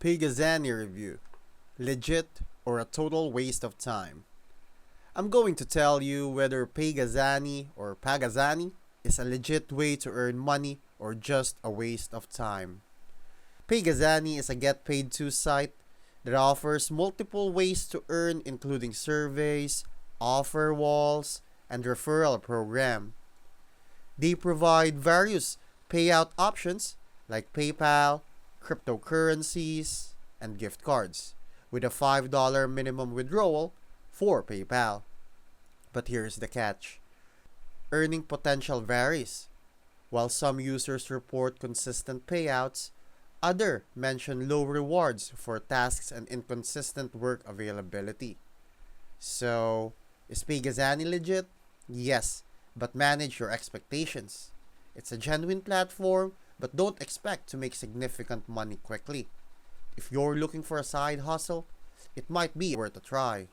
Pagazani review. Legit or a total waste of time? I'm going to tell you whether Pagazani is a legit way to earn money or just a waste of time. Pagazani is a get paid to site that offers multiple ways to earn, including surveys, offer walls, and referral program. They provide various payout options like PayPal, cryptocurrencies, and gift cards, with a $5 minimum withdrawal for PayPal. But here's the catch: earning potential varies. While some users report consistent payouts, others mention low rewards for tasks and inconsistent work availability. So, is Pagazani legit? Yes, but manage your expectations. It's a genuine platform, but don't expect to make significant money quickly. If you're looking for a side hustle, it might be worth a try.